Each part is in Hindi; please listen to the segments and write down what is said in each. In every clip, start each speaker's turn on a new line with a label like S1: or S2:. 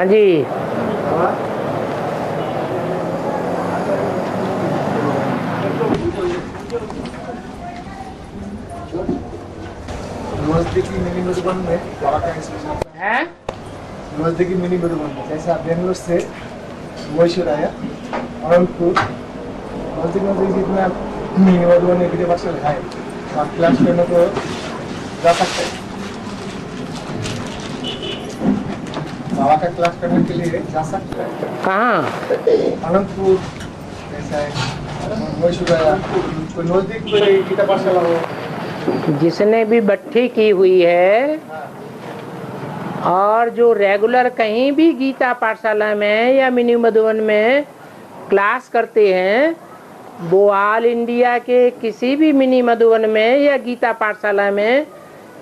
S1: हाँ जी।
S2: नजदीकी मिनी मधुबन में बाबा का स्टेशन है। नजदीकी मिनी मधुबन में जैसे आप बेंगलोर से मैसूर आया अनंतपुर नजदीक नजदीक जितना मिनी मधुबन में विजय वर्षल है आप क्लास करने को जा सकते हैं। बाबा का क्लास करने के लिए जा सकते हैं।
S1: कहाँ?
S2: अनंतपुर जैसा है मैसूर आया कोई नजदीक कोई गीता पाठशाला हो।
S1: जिसने भी भट्ठी की हुई है और जो रेगुलर कहीं भी गीता पाठशाला में या मिनी मधुबन में क्लास करते हैं वो ऑल इंडिया के किसी भी मिनी मधुबन में या गीता पाठशाला में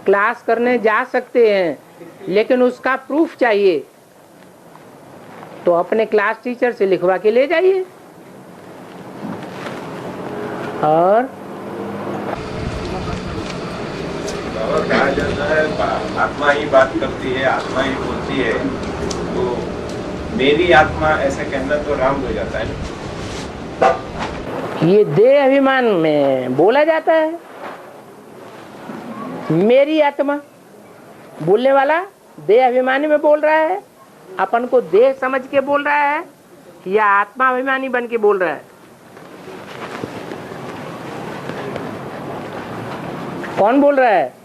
S1: क्लास करने जा सकते हैं, लेकिन उसका प्रूफ चाहिए। तो अपने क्लास टीचर से लिखवा के ले जाइए। और
S3: कहा जाता है आत्मा ही बात करती है, आत्मा ही बोलती है, तो मेरी आत्मा ऐसे कहना तो राम हो जाता है।
S1: ये देह अभिमान में बोला जाता है। मेरी आत्मा बोलने वाला देह अभिमानी में बोल रहा है, अपन को देह समझ के बोल रहा है या आत्मा अभिमानी बन के बोल रहा है? कौन बोल रहा है?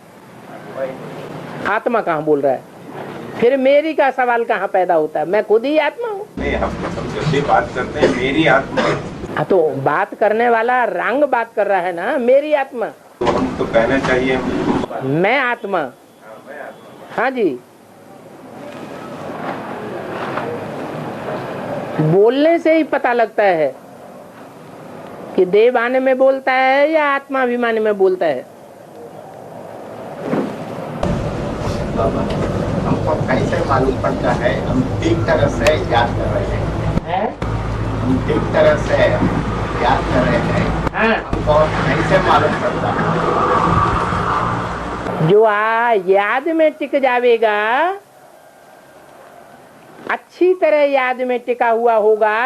S1: आत्मा कहाँ बोल रहा है? फिर मेरी का सवाल कहाँ पैदा होता है? मैं खुद ही आत्मा हूँ।
S3: नहीं, हम जब भी बात करते हैं मेरी आत्मा,
S1: तो बात करने वाला रंग बात कर रहा है ना, मेरी आत्मा।
S3: तो हम तो कहना चाहिए
S1: मैं आत्मा। हाँ जी, बोलने से ही पता लगता है कि देवाने में बोलता है या आत्मा अभिमानी में बोलता है।
S4: हमको कैसे मालूम पड़ता है हम ठीक तरह से याद कर रहे हैं? हम ठीक तरह से याद कर रहे हैं, हमको कैसे मालूम पड़ता है?
S1: जो याद में टिक जावेगा, अच्छी तरह याद में टिका हुआ होगा,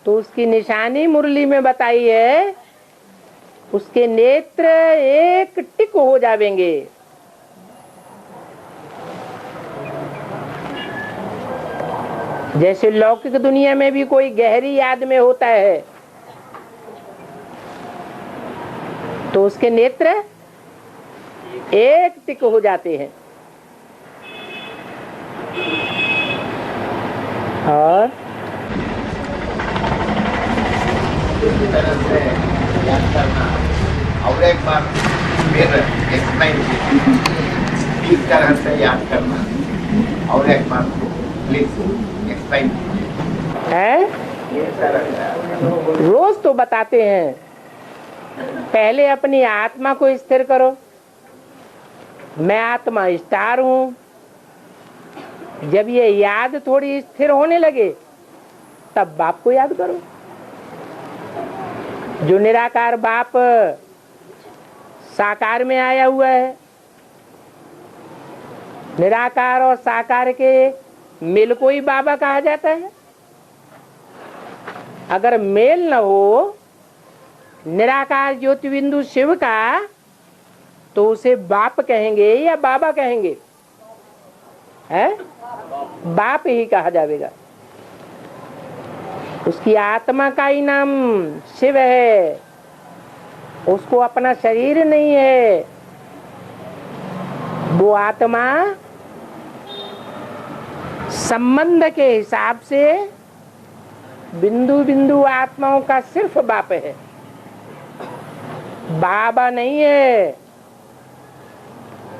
S1: तो उसकी निशानी मुरली में बताई है, उसके नेत्र एक टिक हो जावेंगे। जैसे लौकिक दुनिया में भी कोई गहरी याद में होता है तो उसके नेत्र एक टिक हो जाते हैं। और
S4: इस तरह से याद करना और एक बार फिर एक्सप्लेन कीजिए। ठीक तरह से याद करना और एक बार प्लीज एक्सप्लेन कीजिए।
S1: है रोज तो बताते हैं, पहले अपनी आत्मा को स्थिर करो। मैं आत्मा स्टार हूं। जब ये याद थोड़ी स्थिर होने लगे तब बाप को याद करो। जो निराकार बाप साकार में आया हुआ है, निराकार और साकार के मेल को ही बाबा कहा जाता है। अगर मेल न हो निराकार ज्योति बिंदु शिव का तो उसे बाप कहेंगे या बाबा कहेंगे? है बाप ही कहा जाएगा। उसकी आत्मा का ही नाम शिव है, उसको अपना शरीर नहीं है। वो आत्मा संबंध के हिसाब से बिंदु बिंदु आत्माओं का सिर्फ बाप है, बाबा नहीं है।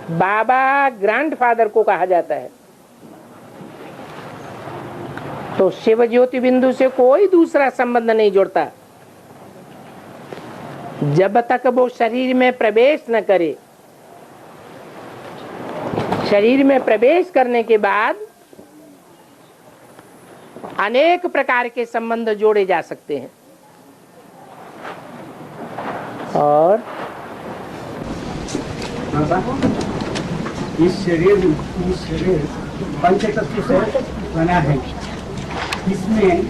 S1: बाबा ग्रैंडफादर को कहा जाता है। तो शिव ज्योति बिंदु से कोई दूसरा संबंध नहीं जुड़ता जब तक वो शरीर में प्रवेश न करे। शरीर में प्रवेश करने के बाद अनेक प्रकार के संबंध जोड़े जा सकते हैं। और
S2: इस शरीर
S5: पंचतत्व से बना है। इसमें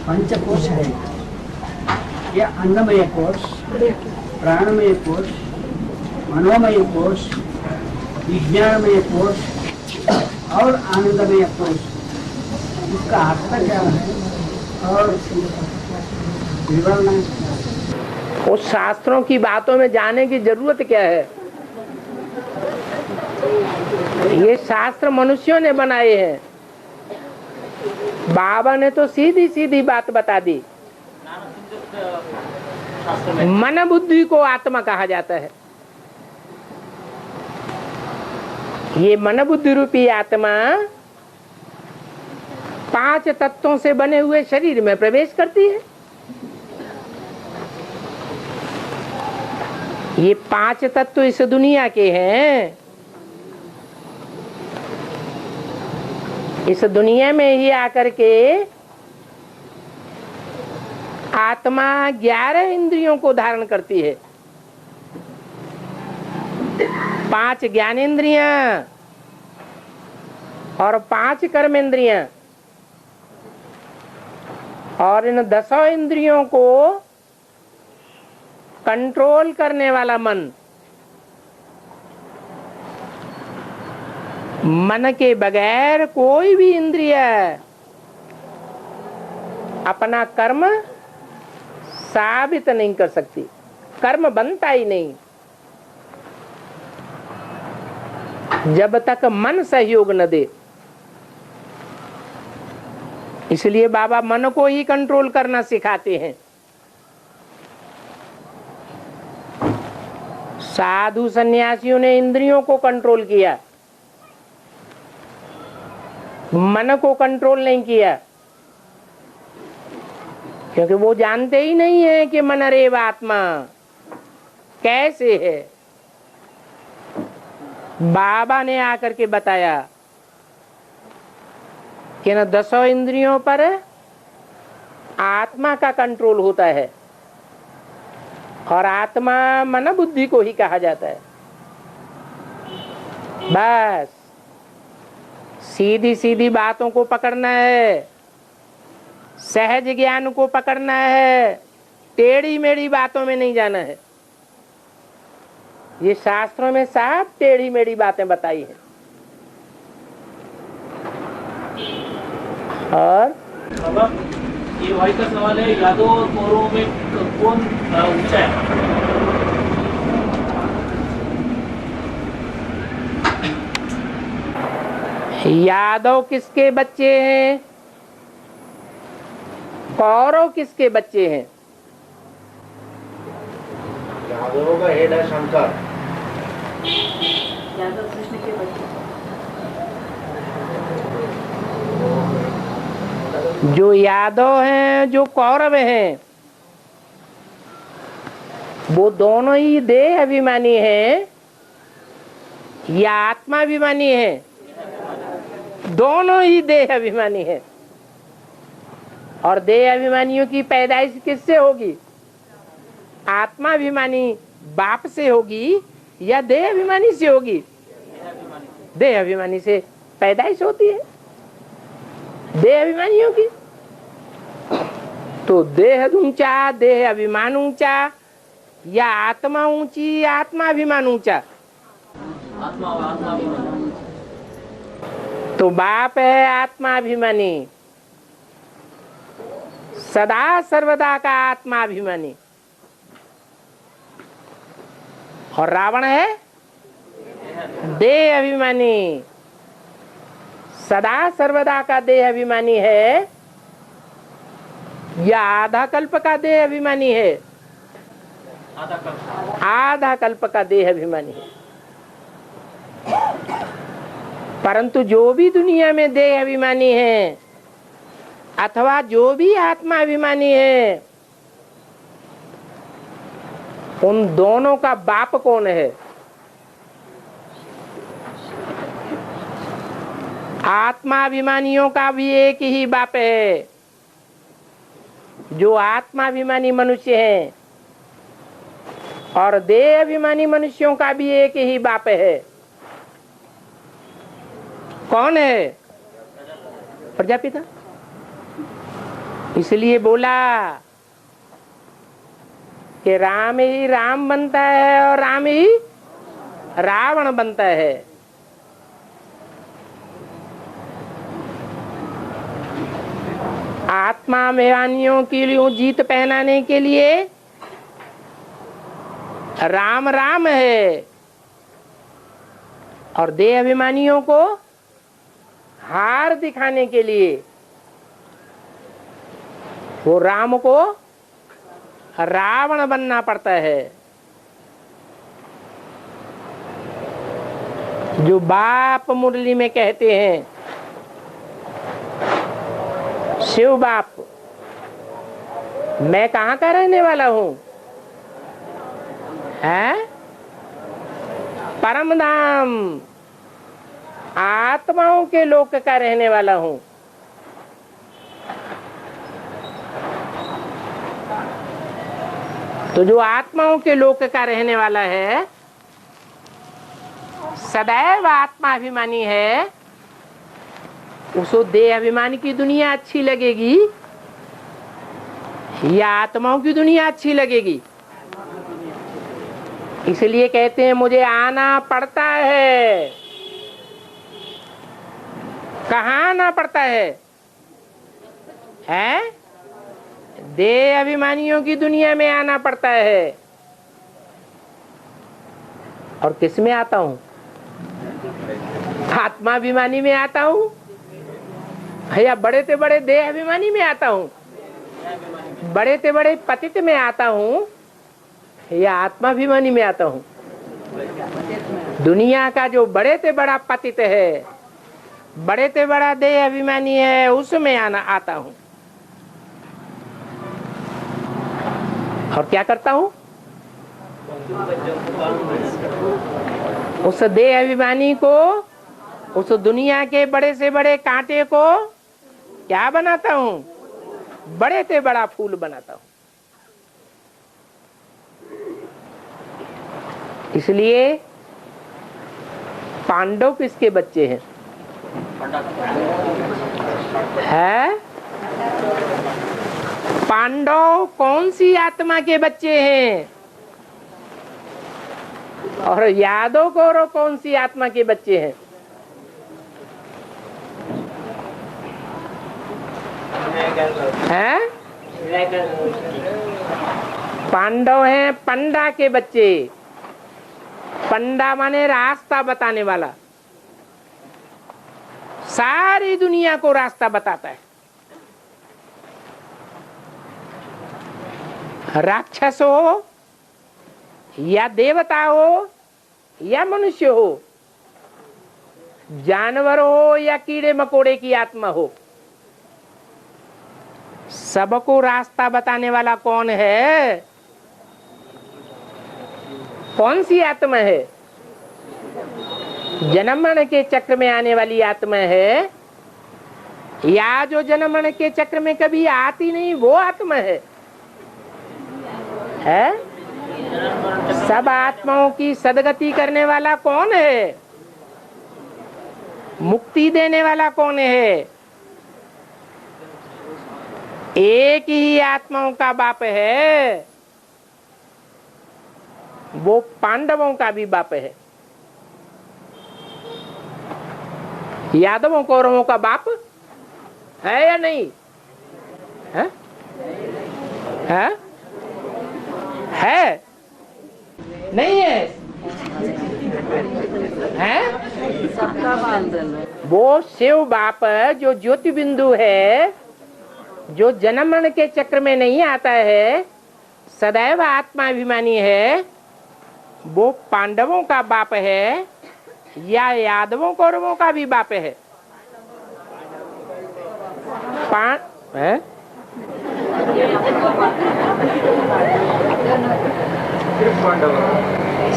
S5: पंचकोश है, यह अन्नमय कोश, प्राणमय कोश, मनोमय कोश, विज्ञानमय कोश और आनंदमय कोश। इसका अर्थ क्या है और विवरण?
S1: उस शास्त्रों की बातों में जाने की जरूरत क्या है? ये शास्त्र मनुष्यों ने बनाए हैं। बाबा ने तो सीधी सीधी बात बता दी। मन बुद्धि को आत्मा कहा जाता है। ये मन बुद्धि रूपी आत्मा 5 तत्वों से बने हुए शरीर में प्रवेश करती है। ये 5 तत्व इस दुनिया के हैं। इस दुनिया में ही आकर के आत्मा 11 इंद्रियों को धारण करती है। 5 ज्ञानेंद्रियां और 5 कर्मेंद्रियां, और इन 10 इंद्रियों को कंट्रोल करने वाला मन। मन के बगैर कोई भी इंद्रिय अपना कर्म साबित नहीं कर सकती। कर्म बनता ही नहीं जब तक मन सहयोग न दे। इसलिए बाबा मन को ही कंट्रोल करना सिखाते हैं। साधु सन्यासियों ने इंद्रियों को कंट्रोल किया, मन को कंट्रोल नहीं किया, क्योंकि वो जानते ही नहीं है कि मन रेव आत्मा कैसे है। बाबा ने आकर के बताया कि न 10 इंद्रियों पर आत्मा का कंट्रोल होता है, और आत्मा मन बुद्धि को ही कहा जाता है। बस सीधी सीधी बातों को पकड़ना है, सहज ज्ञान को पकड़ना है, टेढ़ी मेढ़ी बातों में नहीं जाना है। ये शास्त्रों में साफ टेढ़ी मेढ़ी बातें बताई है। और
S6: बाबा, ये भाई का सवाल है, यादव और कौरवों में कौन ऊंचा है?
S1: यादव किसके बच्चे हैं? कौरव किसके बच्चे हैं?
S4: यादवों का हेड है शंकर।
S7: यादव कृष्ण के बच्चे।
S1: जो यादव हैं, जो कौरव हैं, वो दोनों ही देह अभिमानी हैं या आत्मा अभिमानी हैं? दोनों ही देह अभिमानी हैं। और देह अभिमानियों की पैदाइश किससे होगी? आत्माभिमानी बाप से होगी या देह अभिमानी से होगी? देह अभिमानी से पैदाइश होती है देह अभिमानियों की। तो देह ऊंचा, देह अभिमान ऊंचा, या आत्मा ऊंची, आत्माभिमान ऊंचा? तो बाप है आत्माभिमानी, सदा सर्वदा का आत्माभिमानी, और रावण है देह अभिमानी, सदा सर्वदा का देह अभिमानी है या आधा कल्प का देह अभिमानी है? आधा कल्प का देह अभिमानी है। परंतु जो भी दुनिया में देह अभिमानी है अथवा जो भी आत्मा अभिमानी है, उन दोनों का बाप कौन है? आत्माभिमानियों का भी एक ही बाप है। जो आत्माभिमानी मनुष्य हैं, और देह अभिमानी मनुष्यों का भी एक ही बाप है। कौन है? प्रजापिता। इसलिए बोला कि राम ही राम बनता है और राम ही रावण बनता है। आत्मा अभिमानियों के लिए जीत पहनाने के लिए राम राम है और देह अभिमानियों को हार दिखाने के लिए वो राम को रावण बनना पड़ता है। जो बाप मुरली में कहते हैं, शिव बाप, मैं कहाँ का रहने वाला हूँ? है परम धाम, आत्माओं के लोक का रहने वाला हूँ। तो जो आत्माओं के लोक का रहने वाला है, सदैव आत्माभिमानी है, उसको देह अभिमानी की दुनिया अच्छी लगेगी या आत्माओं की दुनिया अच्छी लगेगी? इसलिए कहते हैं मुझे आना पड़ता है। कहाँ आना पड़ता है? हैं? देह अभिमानियों की दुनिया में आना पड़ता है। और किस में आता हूँ? आत्माभिमानी में आता हूँ या बड़े से बड़े देह अभिमानी में आता हूँ? बड़े से बड़े पतित में आता हूँ या आत्माभिमानी में आता हूँ? दुनिया का जो बड़े से बड़ा पतित है, बड़े से बड़ा देह अभिमानी है, उसमें आता हूँ। और क्या करता हूँ? उस देह अभिमानी को, उस दुनिया के बड़े से बड़े कांटे को क्या बनाता हूँ? बड़े से बड़ा फूल बनाता हूँ। इसलिए पांडव किसके बच्चे हैं? है? पांडव कौन सी आत्मा के बच्चे हैं? और यादव कौरव कौन सी आत्मा के बच्चे हैं? हैं? पांडव हैं पंडा के बच्चे। पंडा माने रास्ता बताने वाला, सारी दुनिया को रास्ता बताता है। राक्षस हो या देवता हो या मनुष्य हो, जानवर हो या कीड़े मकोड़े की आत्मा हो, सबको रास्ता बताने वाला कौन है? कौन सी आत्मा है? जन्म मरण के चक्र में आने वाली आत्मा है या जो जन्म मरण के चक्र में कभी आती नहीं, वो आत्मा है? सब आत्माओं की सदगति करने वाला कौन है? मुक्ति देने वाला कौन है? एक ही आत्माओं का बाप है, वो पांडवों का भी बाप है। यादवों कौरवों का बाप है या नहीं है? है? नहीं है? वो शिव बाप जो ज्योति बिंदु है, जो जन्म मरण के चक्र में नहीं आता है, सदैव आत्माभिमानी है, वो पांडवों का बाप है या यादवों कौरवों का भी बाप है?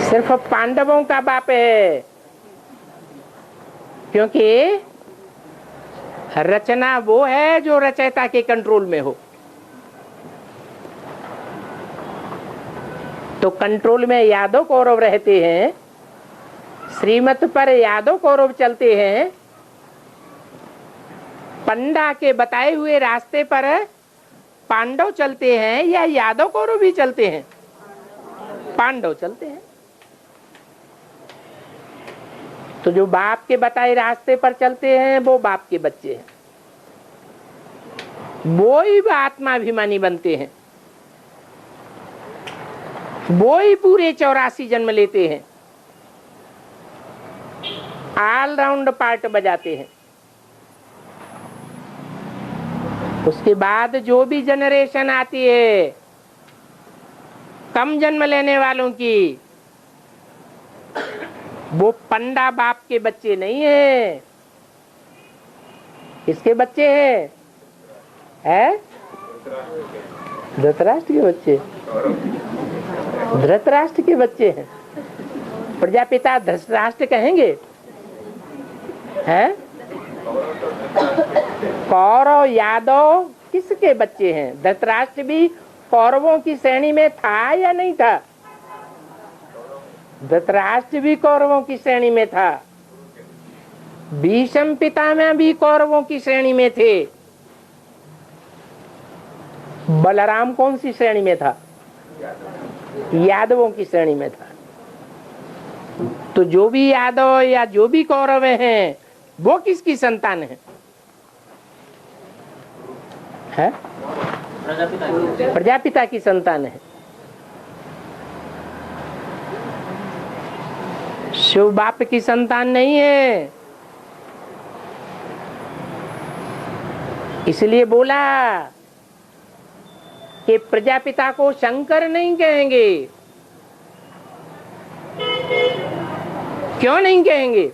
S1: सिर्फ पांडवों का बाप है, क्योंकि रचना वो है जो रचयिता के कंट्रोल में हो। तो कंट्रोल में यादव कौरव रहते हैं, श्रीमत पर यादव कौरव चलते हैं, पंडा के बताए हुए रास्ते पर पांडव चलते हैं या यादव कौरव भी चलते हैं? पांडव चलते हैं। तो जो बाप के बताए रास्ते पर चलते हैं वो बाप के बच्चे हैं, वो ही आत्माभिमानी बनते हैं, वो ही पूरे 84 जन्म लेते हैं, ऑलराउंड पार्ट बजाते हैं। उसके बाद जो भी जनरेशन आती है कम जन्म लेने वालों की, वो पंडा बाप के बच्चे नहीं है। किसके बच्चे हैं? धृतराष्ट्र के बच्चे। धृतराष्ट्र के बच्चे हैं। प्रजापिता धृतराष्ट्र कहेंगे? हैं? कौरव यादव किसके बच्चे हैं? धृतराष्ट्र भी कौरवों की श्रेणी में था या नहीं था? धृतराष्ट्र भी कौरवों की श्रेणी में था। भीष्म पितामह भी कौरवों की श्रेणी में थे। बलराम कौन सी श्रेणी में था? यादवों की श्रेणी में था। तो जो भी यादव या जो भी कौरव हैं वो किसकी संतान है? प्रजापिता की संतान है। शिव बाप की संतान नहीं है। इसलिए बोला कि प्रजापिता को शंकर नहीं कहेंगे। क्यों नहीं कहेंगे?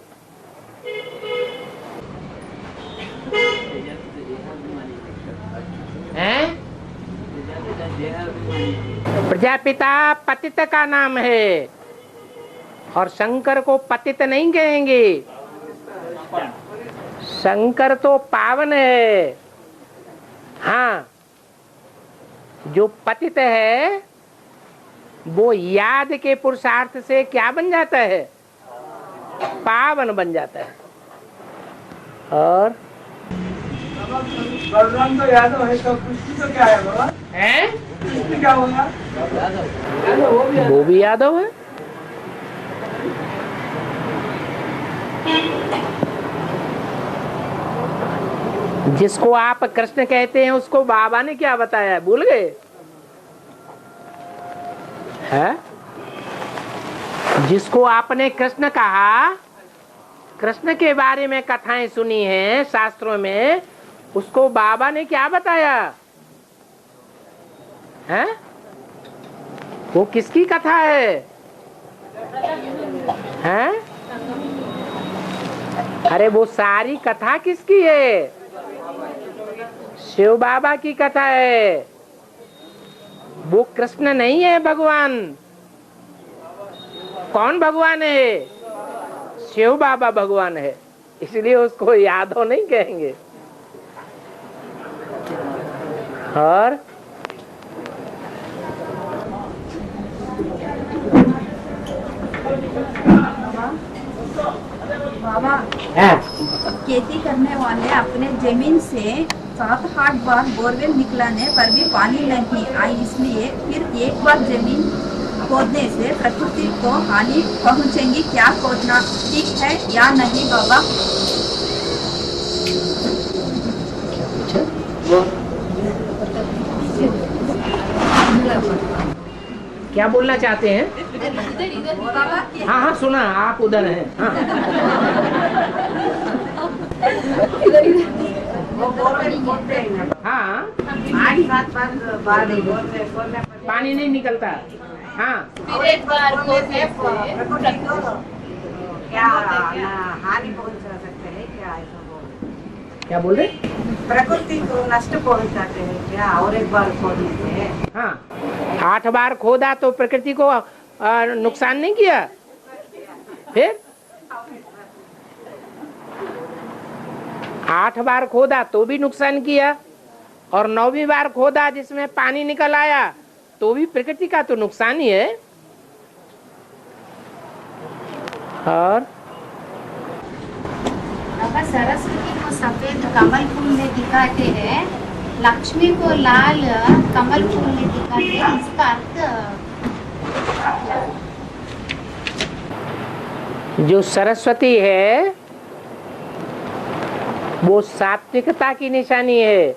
S1: हैं? प्रजापिता पतित का नाम है और शंकर को पतित नहीं कहेंगे। शंकर तो पावन है। हाँ, जो पतित है वो याद के पुरुषार्थ से क्या बन जाता है? पावन बन जाता है। और
S2: बलराम तो यादव है, तो कृष्ण तो क्या है बाबा?
S1: हैं?
S2: कृष्ण क्या होगा?
S1: वो भी यादव है। जिसको आप कृष्ण कहते हैं उसको बाबा ने क्या बताया, भूल गए? है? जिसको आपने कृष्ण कहा, कृष्ण के बारे में कथाएं सुनी हैं शास्त्रों में, उसको बाबा ने क्या बताया? है? वो किसकी कथा है? हैं? अरे वो सारी कथा किसकी है? शिव बाबा की कथा है। वो कृष्ण नहीं है भगवान। कौन भगवान है? शिव बाबा भगवान है। इसलिए उसको यादव नहीं कहेंगे। और
S7: बाबा, खेती करने वाले अपने जमीन से 7-8 बार बोरवेल निकलाने पर भी पानी नहीं आई, इसलिए फिर एक बार जमीन खोदने से प्रकृति को हानि पहुंचेगी। क्या खोदना ठीक है या नहीं बाबा?
S1: क्या बोलना चाहते हैं? हाँ हाँ सुना, आप उधर हैं। हाँ। हाँ,
S7: 8-7 बार
S1: पानी नहीं निकलता। हाँ,
S7: एक बार खोदने से क्या हानि पहुंच सकते हैं क्या?
S1: क्या बोल रहे?
S7: प्रकृति को नष्ट पहुंचाते हैं क्या और एक बार खोदने से?
S1: हाँ, 8 बार खोदा तो प्रकृति को नुकसान नहीं किया। फिर 8 बार खोदा तो भी नुकसान किया, और 9वीं बार खोदा जिसमें पानी निकल आया तो भी प्रकृति का तो नुकसान ही है। और
S8: सरस्वती को सफेद कमल फूल में दिखाते हैं, लक्ष्मी को लाल कमल फूल में दिखाते हैं, इसका अर्थ क्या है?
S1: जो सरस्वती है वो सात्विकता की निशानी है।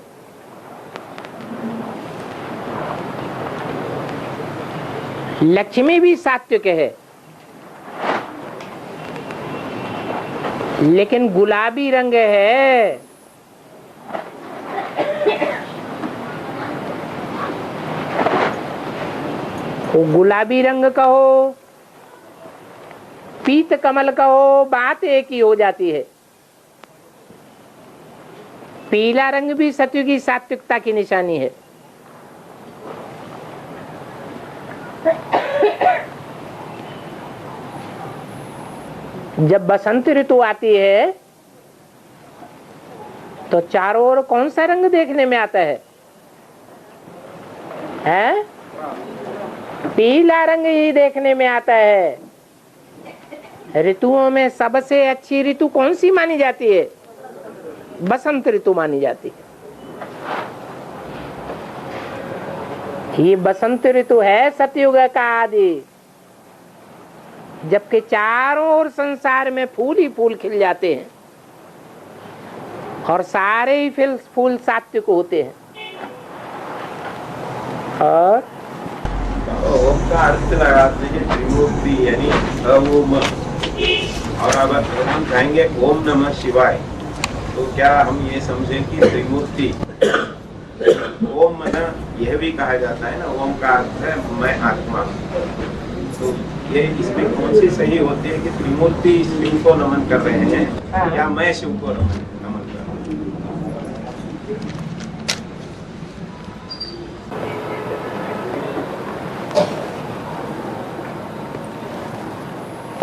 S1: लक्ष्मी भी सात्विक है, लेकिन गुलाबी रंग है। वो गुलाबी रंग कहो, पीत कमल कहो, बात एक ही हो जाती है। पीला रंग भी सत्व की सात्विकता की निशानी है। जब बसंत ऋतु आती है तो चारों ओर कौन सा रंग देखने में आता है? हैं? पीला रंग ही देखने में आता है। ऋतुओं में सबसे अच्छी ऋतु कौन सी मानी जाती है? बसंत ऋतु मानी जाती है। ये बसंत ऋतु है सतयुग का आदि, जबकि चारों ओर संसार में फूल ही फूल खिल जाते हैं और सारे ही फूल सात्विक होते हैं। और
S3: ओम का अर्थ लगाते हैं त्रिमूर्ति यानी ओम, और अब हम कहेंगे ओम नमः शिवाय, तो क्या हम ये समझें कि त्रिमूर्ति ओम मना यह भी कहा जाता है ना, ओम का अर्थ है मैं आत्मा। तो ये इसमें कौन सी सही होती है कि त्रिमूर्ति शिव को नमन कर रहे हैं या मैं शिव को नमन कर रहा हूँ?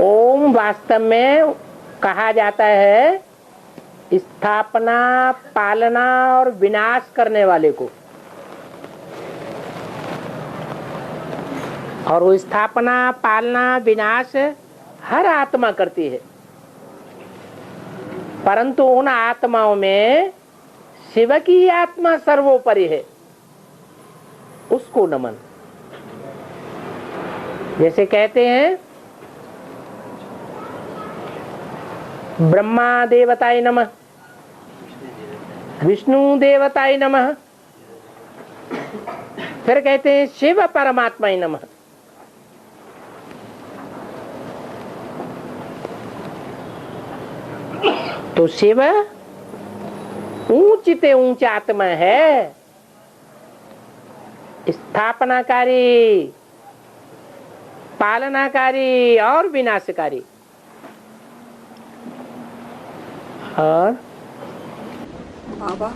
S1: ओम वास्तव में कहा जाता है स्थापना, पालना और विनाश करने वाले को। और वो स्थापना, पालना, विनाश हर आत्मा करती है, परंतु उन आत्माओं में शिव की आत्मा सर्वोपरि है, उसको नमन। जैसे कहते हैं ब्रह्मा देवताय नमः, विष्णु देवताय नमः, फिर कहते हैं शिव परमात्माय नमः। तो शिव ऊंचते ऊंच आत्मा है, स्थापनाकारी, पालनाकारी और विनाशकारी। और
S9: बाबा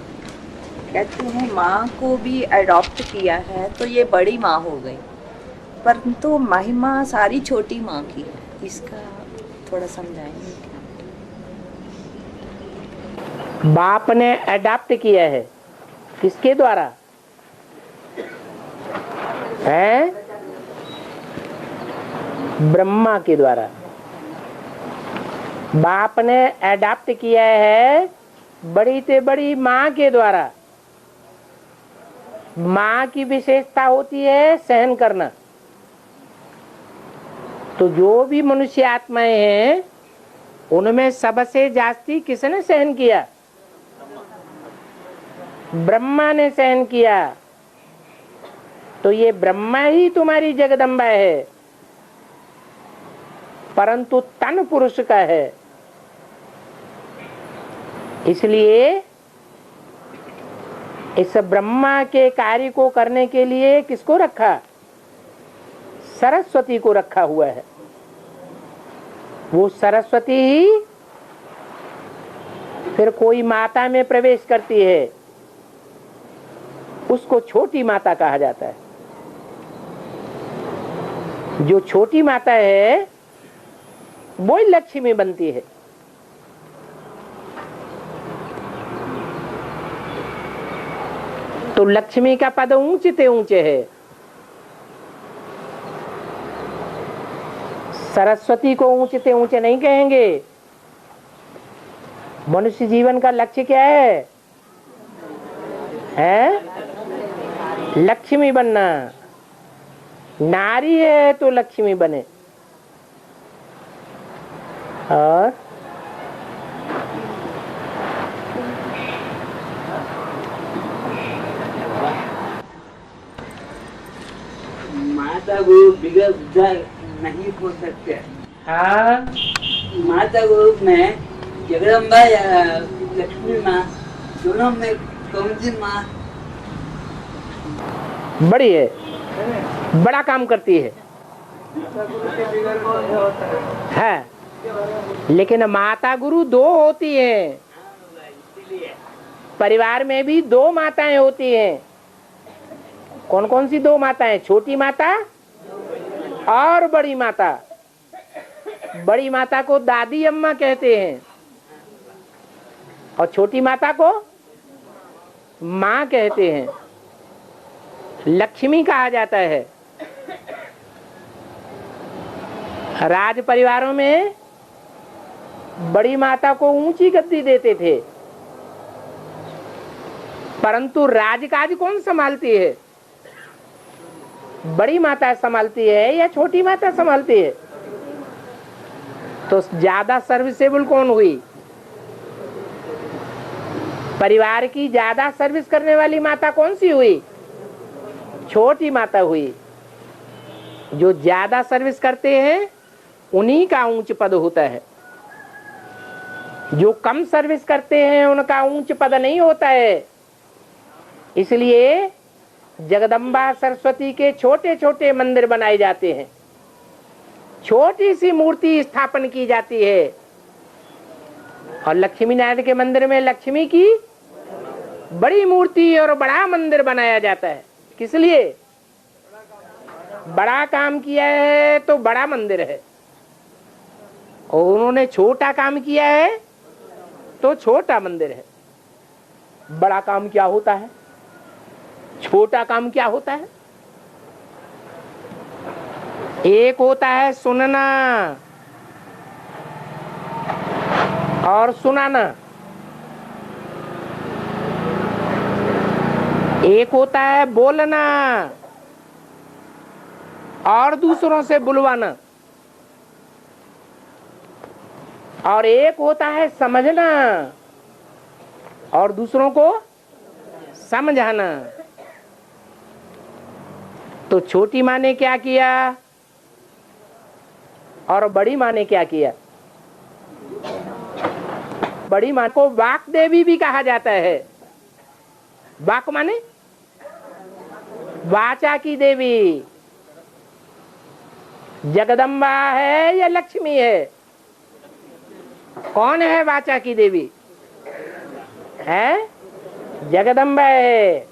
S9: कहते हैं माँ को भी अडॉप्ट किया है तो ये बड़ी माँ हो गई, परंतु महिमा सारी छोटी माँ की है, इसका थोड़ा समझाएंगे क्या?
S1: बाप ने अडॉप्ट किया है, किसके द्वारा है? ब्रह्मा के द्वारा। बाप ने अडॉप्ट किया है बड़ी से बड़ी माँ के द्वारा। माँ की विशेषता होती है सहन करना। तो जो भी मनुष्य आत्माएं हैं उनमें सबसे जास्ती किसने सहन किया? ब्रह्मा ने सहन किया। तो ये ब्रह्मा ही तुम्हारी जगदम्बा है, परंतु तन पुरुष का है। इसलिए इस ब्रह्मा के कार्य को करने के लिए किसको रखा? सरस्वती को रखा हुआ है। वो सरस्वती ही फिर कोई माता में प्रवेश करती है, उसको छोटी माता कहा जाता है। जो छोटी माता है वो ही लक्ष्मी बनती है। तो लक्ष्मी का पद ऊंचे से ऊंचे है। सरस्वती को ऊंचे से ऊंचे नहीं कहेंगे, मनुष्य जीवन का लक्ष्य क्या है? लक्ष्मी बनना। नारी है तो लक्ष्मी बने। और
S5: माता गुरु बिगड़ उद्धार नहीं हो सकते।
S1: हाँ,
S5: माता गुरु में जगदम्बा या लक्ष्मी माँ दोनों में कौन सी माँ
S1: बड़ी है, बड़ा काम करती है। लेकिन माता गुरु दो होती हैं। परिवार में भी दो माताएं होती हैं। कौन कौन सी दो माताएं? छोटी माता और बड़ी माता। बड़ी माता को दादी अम्मा कहते हैं और छोटी माता को माँ कहते हैं। लक्ष्मी कहा जाता है। राज परिवारों में बड़ी माता को ऊंची गद्दी देते थे, परंतु राजकाज कौन संभालती है? बड़ी माता संभालती है या छोटी माता संभालती है? तो ज्यादा सर्विसेबल कौन हुई? परिवार की ज्यादा सर्विस करने वाली माता कौन सी हुई? छोटी माता हुई। जो ज्यादा सर्विस करते हैं उन्हीं का ऊंच पद होता है। जो कम सर्विस करते हैं उनका ऊंच पद नहीं होता है। इसलिए जगदम्बा सरस्वती के छोटे छोटे मंदिर बनाए जाते हैं, छोटी सी मूर्ति स्थापन की जाती है। और लक्ष्मी नारायण के मंदिर में लक्ष्मी की बड़ी मूर्ति और बड़ा मंदिर बनाया जाता है। किस लिए? बड़ा काम किया है तो बड़ा मंदिर है, और उन्होंने छोटा काम किया है तो छोटा मंदिर है। बड़ा काम क्या होता है? छोटा काम क्या होता है? एक होता है सुनना और सुनाना, एक होता है बोलना और दूसरों से बुलवाना, और एक होता है समझना और दूसरों को समझाना। तो छोटी माँ ने क्या किया और बड़ी माँ ने क्या किया? बड़ी माँ को वाक देवी भी कहा जाता है। वाक माने वाचा की देवी। जगदम्बा है या लक्ष्मी है? कौन है वाचा की देवी? है जगदम्बा है।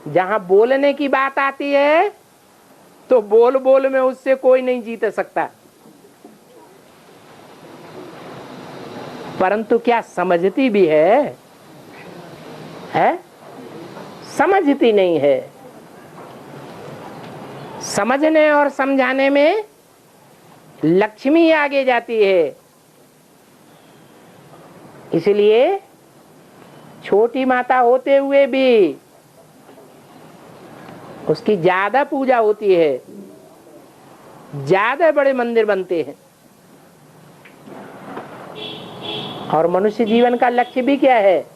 S1: जहां बोलने की बात आती है तो बोल बोल में उससे कोई नहीं जीत सकता, परंतु क्या समझती भी है? समझती नहीं है। समझने और समझाने में लक्ष्मी आगे जाती है। इसलिए छोटी माता होते हुए भी उसकी ज्यादा पूजा होती है, ज्यादा बड़े मंदिर बनते हैं। और मनुष्य जीवन का लक्ष्य भी क्या है?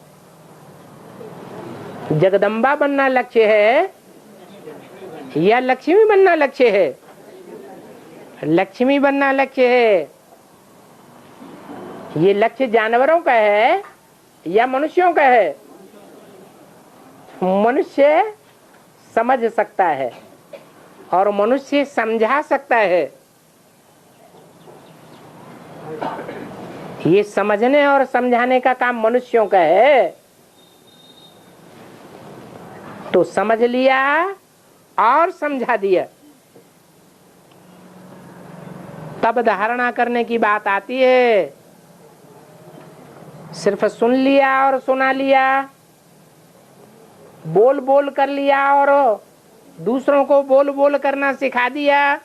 S1: जगदम्बा बनना लक्ष्य है या लक्ष्मी बनना लक्ष्य है? लक्ष्मी बनना लक्ष्य है। ये लक्ष्य जानवरों का है या मनुष्यों का है? मनुष्य समझ सकता है और मनुष्य समझा सकता है। ये समझने और समझाने का काम मनुष्यों का है। तो समझ लिया और समझा दिया, तब धारणा करने की बात आती है। सिर्फ सुन लिया और सुना लिया, बोल बोल कर लिया और दूसरों को बोल बोल करना सिखा दिया,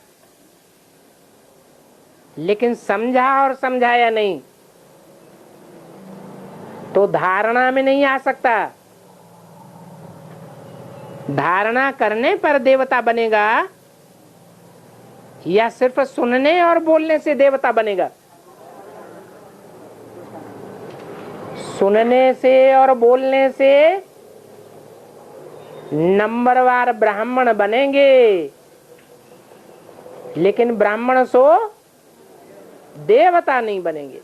S1: लेकिन समझा और समझाया नहीं, तो धारणा में नहीं आ सकता। धारणा करने पर देवता बनेगा या सिर्फ सुनने और बोलने से देवता बनेगा? सुनने से और बोलने से नंबरवार ब्राह्मण बनेंगे, लेकिन ब्राह्मण सो देवता नहीं बनेंगे।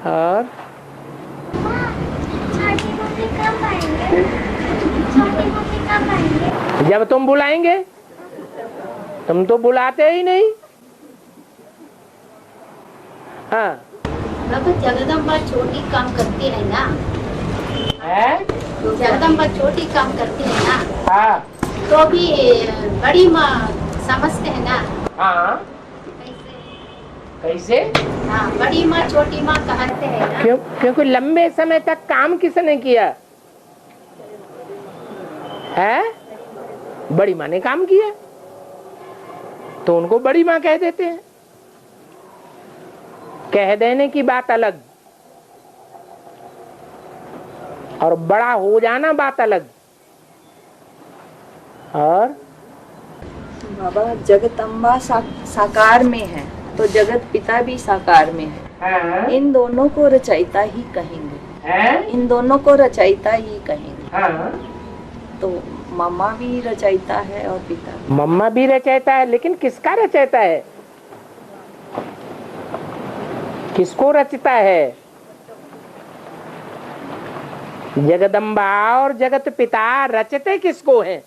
S1: और जब तुम बुलाएंगे, तुम तो बुलाते ही नहीं। हाँ,
S8: तो जगदम्बा छोटी काम करती है ना,
S1: है?
S8: जगदम्बा छोटी काम करती है ना,
S1: हाँ,
S8: तो भी बड़ी माँ समझते है ना।
S1: हाँ, कैसे?
S8: हाँ, बड़ी माँ छोटी माँ कहते हैं ना।
S1: क्यों? क्योंकि लंबे समय तक काम किसने किया है? बड़ी माँ ने काम किया, तो उनको बड़ी माँ कह देते हैं। कह देने की बात अलग और बड़ा हो जाना बात अलग। और
S9: बाबा, जगदम्बा साकार में है तो जगत पिता भी साकार में है। इन दोनों को रचयिता ही कहेंगे। इन दोनों को रचयिता ही कहेंगे। तो मम्मा भी रचयिता है और पिता भी।
S1: मम्मा भी रचयिता है, लेकिन किसका रचयिता है? किसको रचता है? जगदम्बा और जगत पिता रचते किसको हैं?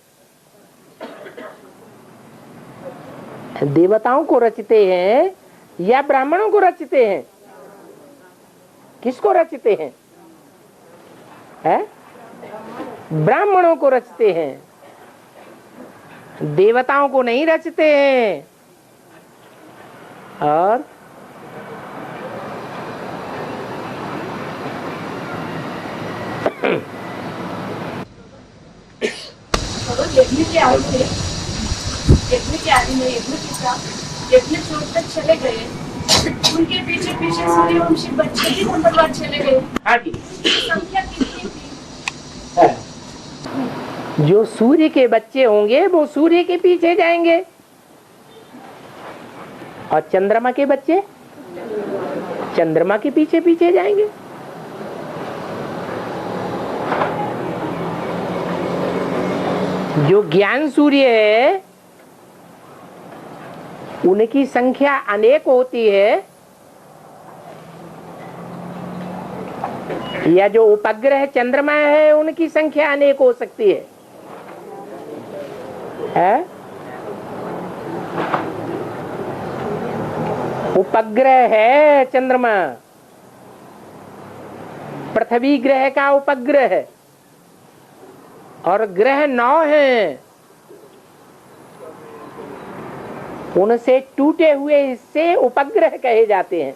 S1: देवताओं को रचते हैं या ब्राह्मणों को रचते हैं? किसको रचते हैं? है? ब्राह्मणों को रचते हैं, देवताओं को नहीं रचते हैं। और
S10: यज्ञ के आदमी यज्ञ छोड़कर चले गए, उनके पीछे पीछे सूर्यवंशी बच्चे भी नंबरवार चले गए। संख्या कितनी थी?
S1: जो सूर्य के बच्चे होंगे वो सूर्य के पीछे जाएंगे, और चंद्रमा के बच्चे चंद्रमा के पीछे पीछे जाएंगे। जो ज्ञान सूर्य है उनकी संख्या अनेक होती है, या जो उपग्रह चंद्रमा है उनकी संख्या अनेक हो सकती है। उपग्रह है चंद्रमा, पृथ्वी ग्रह का उपग्रह है, और ग्रह 9 हैं। उनसे टूटे हुए हिस्से उपग्रह कहे जाते हैं।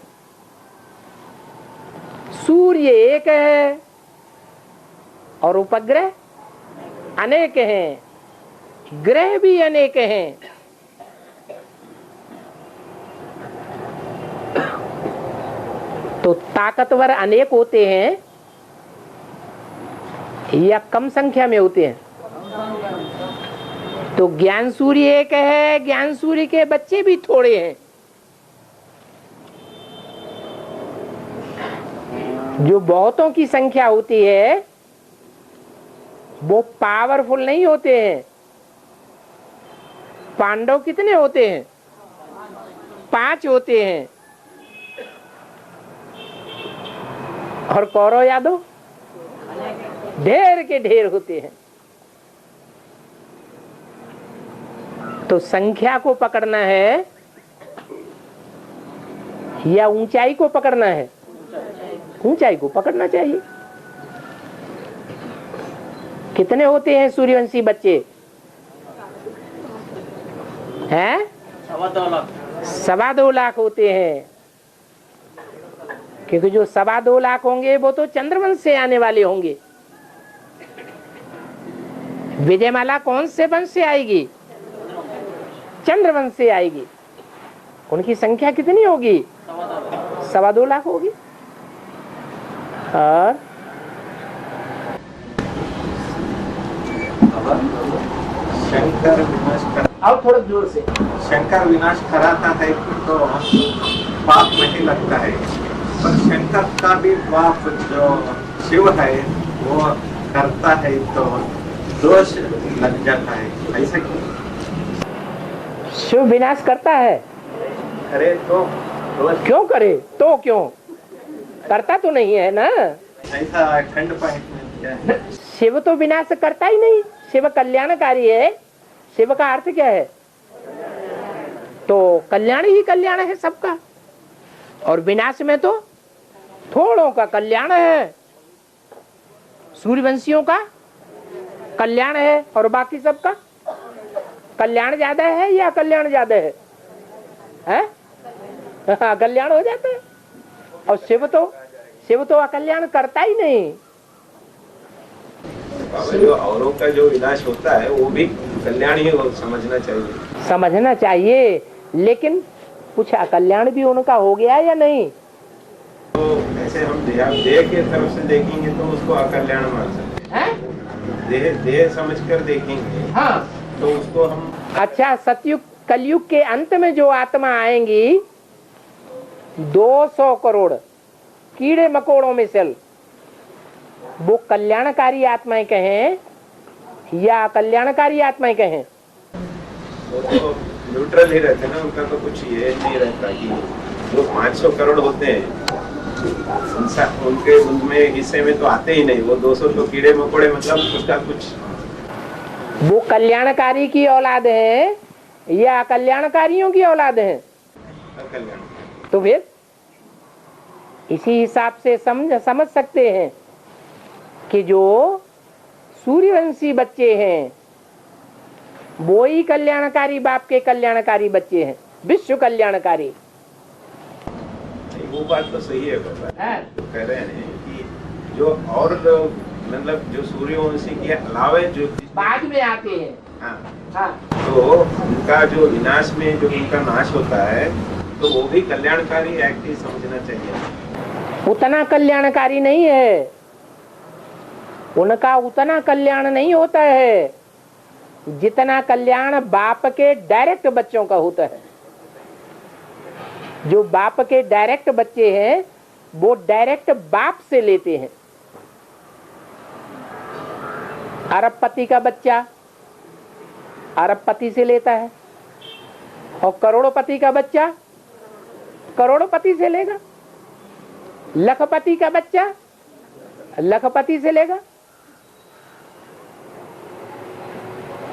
S1: सूर्य एक है और उपग्रह अनेक हैं, ग्रह भी अनेक हैं। तो ताकतवर अनेक होते हैं या कम संख्या में होते हैं? तो ज्ञान सूर्य एक है, ज्ञान सूर्य के बच्चे भी थोड़े हैं। जो बहुतों की संख्या होती है वो पावरफुल नहीं होते हैं। पांडव कितने होते हैं? 5 होते हैं, और कौरव यादव ढेर के ढेर होते हैं। तो संख्या को पकड़ना है या ऊंचाई को पकड़ना है? ऊंचाई को पकड़ना चाहिए। कितने होते हैं सूर्यवंशी बच्चे? हैं? 2.25 लाख होते हैं, क्योंकि जो 2.25 लाख होंगे वो तो चंद्रवंश से आने वाले होंगे। विजयमाला कौन से वंश से आएगी? चंद्रवंश से आएगी। उनकी संख्या कितनी होगी? 2.25 लाख होगी। और
S3: शंकर विनाश कर,
S1: और थोड़ा जोर से।
S3: शंकर विनाश कराता है तो पाप नहीं लगता है, पर शंकर का भी पाप जो शिव है वो करता है तो दोष लग जाता है, ऐसा क्यों?
S1: शिव विनाश करता है,
S3: अरे तो दोष
S1: क्यों करे? तो क्यों करता तो नहीं है ना।
S3: ऐसा खंड पॉइंट में क्या है?
S1: शिव तो विनाश करता ही नहीं, शिव कल्याणकारी है। शिव का अर्थ क्या है? तो कल्याण ही कल्याण है सबका, और विनाश में तो थोड़ों का कल्याण है, सूर्यवंशियों का कल्याण है और बाकी सबका कल्याण ज्यादा है या कल्याण ज्यादा है? हाँ, कल्याण हो जाता है। और शिव तो अकल्याण करता ही नहीं।
S3: जो औरों का जो विनाश होता है वो भी कल्याण ही समझना चाहिए।
S1: समझना चाहिए, लेकिन कुछ अकल्याण भी उनका हो गया या नहीं?
S3: तो ऐसे हम देह के तरफ से देखेंगे तो उसको अकल्याण मान सकते हैं। देह समझकर देखेंगे
S1: हाँ,
S3: तो उसको हम
S1: अच्छा, सतयुग कलयुग के अंत में जो आत्मा आएंगी 200 करोड़ कीड़े मकोड़ों में से, वो कल्याणकारी आत्माएं कहें या कल्याणकारी आत्माएं कहें?
S3: वो तो न्यूट्रल ही रहते हैं ना, उनका तो कुछ ये नहीं रहता कि जो 500 करोड़ होते हैं उनके उनमें हिस्से में तो आते ही नहीं। वो 200 तो कीड़े मकोड़े, मतलब उसका कुछ।
S1: वो कल्याणकारी की औलाद है या कल्याणकारियों की औलाद है?
S3: कल्याण।
S1: तो फिर इसी हिसाब से समझ सकते हैं कि जो सूर्यवंशी बच्चे हैं वो ही कल्याणकारी बाप के कल्याणकारी बच्चे हैं, विश्व कल्याणकारी।
S3: वो बात तो सही है बाबा, तो कह रहे हैं कि जो और मतलब जो सूर्यवंशी के अलावा जो
S1: बाद में आते हैं,
S3: हाँ, तो उनका जो विनाश में जो उनका नाश होता है तो वो भी कल्याणकारी एक्ट ही समझना चाहिए।
S1: उतना कल्याणकारी नहीं है, उनका उतना कल्याण नहीं होता है जितना कल्याण बाप के डायरेक्ट बच्चों का होता है। जो बाप के डायरेक्ट बच्चे हैं वो डायरेक्ट बाप से लेते हैं। अरबपति का बच्चा अरबपति से लेता है और करोड़पति का बच्चा करोड़पति से लेगा, लखपति का बच्चा लखपति से लेगा।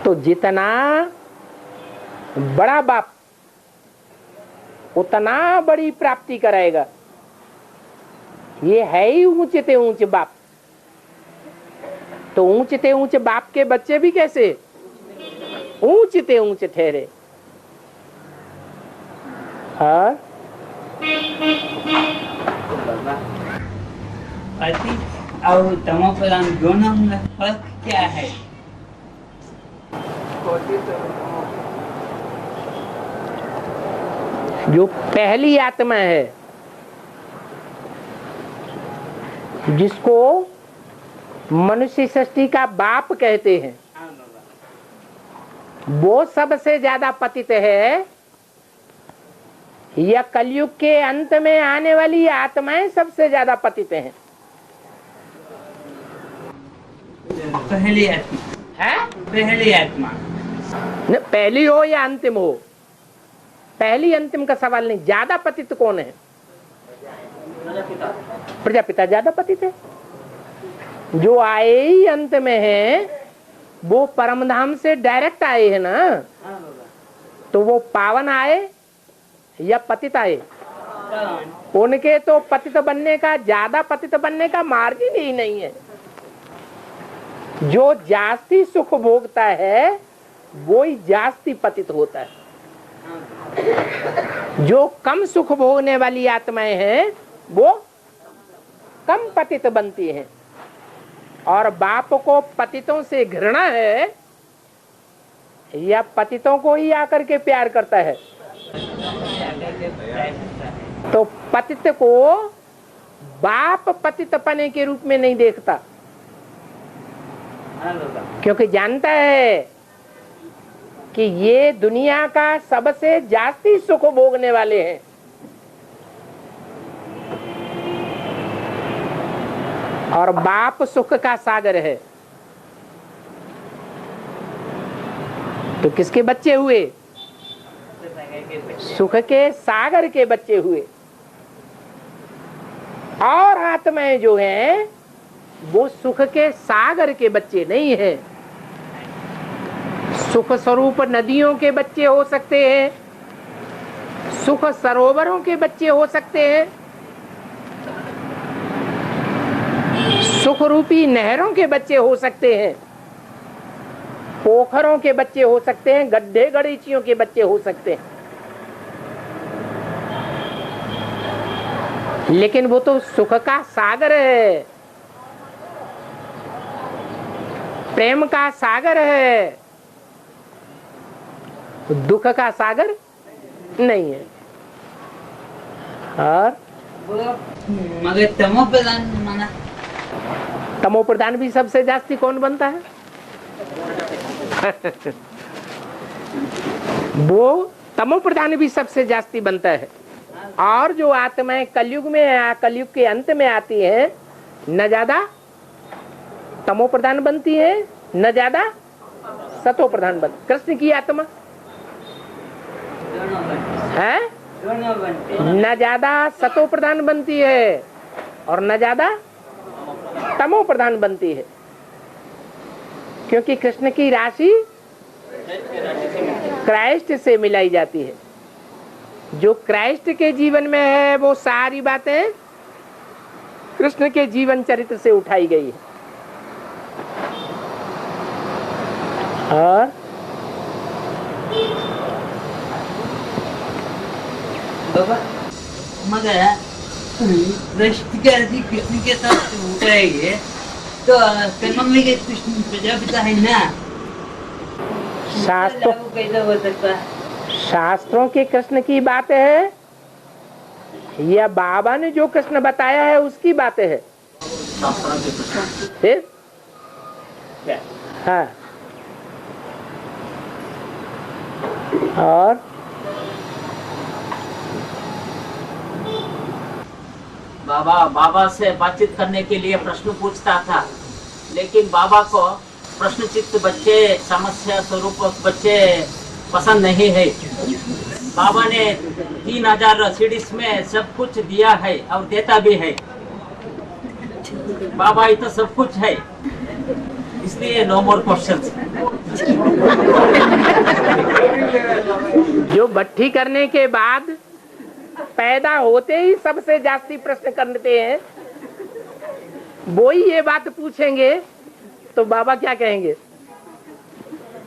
S1: तो जितना बड़ा बाप उतना बड़ी प्राप्ति कराएगा। ये है ही ऊंचे ऊंच बाप। तो ऊंचे ऊंच बाप के बच्चे भी कैसे ऊंचे ऊंच ठहरे। हाँ,
S5: पति और तमो प्रधान दोनों में फर्क क्या है?
S1: जो पहली आत्मा है जिसको मनुष्य सृष्टि का बाप कहते हैं, वो सबसे ज्यादा पतित है या कलयुग के अंत में आने वाली आत्माएं सबसे ज्यादा पतित हैं?
S5: पहली आत्मा है, पहली आत्मा
S1: न, पहली हो या अंतिम हो, पहली अंतिम का सवाल नहीं। ज्यादा पतित कौन है? प्रजापिता ज्यादा पतित है। जो आए ही अंत में है वो परमधाम से डायरेक्ट आए हैं ना, तो वो पावन आए या पतित आए? उनके तो पतित बनने का, ज्यादा पतित बनने का मार्जिन ही नहीं है। जो जास्ती सुख भोगता है वो ही जास्ती पतित होता है। जो कम सुख भोगने वाली आत्माएं हैं वो कम पतित बनती हैं। और बाप को पतितों से घृणा है या पतितों को ही आकर के प्यार करता है? तो पतित को बाप पतितपने के रूप में नहीं देखता, क्योंकि जानता है कि ये दुनिया का सबसे जास्ती सुख भोगने वाले हैं। और बाप सुख का सागर है। तो किसके बच्चे हुए? सुख के सागर के बच्चे हुए। और आत्माएं जो हैं वो सुख के सागर के बच्चे नहीं है। सुख स्वरूप नदियों के बच्चे हो सकते हैं, सुख सरोवरों के बच्चे हो सकते हैं, सुख रूपी नहरों के बच्चे हो सकते हैं, पोखरों के बच्चे हो सकते हैं, गड्ढे गड़ीचियों के बच्चे हो सकते हैं। लेकिन वो तो सुख का सागर है, प्रेम का सागर है, दुख का सागर नहीं है। और
S5: मगर तमो प्रधान माना,
S1: तमो प्रधान भी सबसे जास्ती कौन बनता है? वो तमो प्रधान भी सबसे जास्ती बनता है। और जो आत्माएं कलयुग में, कलयुग के अंत में आती है, न ज्यादा तमो प्रधान बनती है, न ज्यादा सतो प्रधान बनती। कृष्ण की आत्मा है न ज्यादा सतो प्रधान बनती है और न ज्यादा तमो प्रधान बनती है, क्योंकि कृष्ण की राशि क्राइस्ट से मिलाई जाती है। जो क्राइस्ट के जीवन में है वो सारी बातें कृष्ण के जीवन चरित्र से उठाई गई है। और
S5: बाबा मगर दृष्टि के आदि कृष्ण के साथ उतरेंगे तो कर्म में के कृष्ण प्रजापिता है ना,
S1: शास्त्रों
S5: कैसा हो सकता है?
S1: शास्त्रों के कृष्ण की बात है या बाबा ने जो कृष्ण बताया है उसकी बात है? फिर हाँ। और
S6: बाबा से बातचीत करने के लिए प्रश्न पूछता था, लेकिन बाबा को प्रश्न चित्त बच्चे, समस्या स्वरूप बच्चे पसंद नहीं है। बाबा ने 3000 सीडीज में सब कुछ दिया है और देता भी है। बाबा ही तो सब कुछ है, इसलिए नो मोर क्वेश्चंस।
S1: जो भट्टी करने के बाद पैदा होते ही सबसे जास्ती प्रश्न करते हैं, वो ही ये बात पूछेंगे तो बाबा क्या कहेंगे?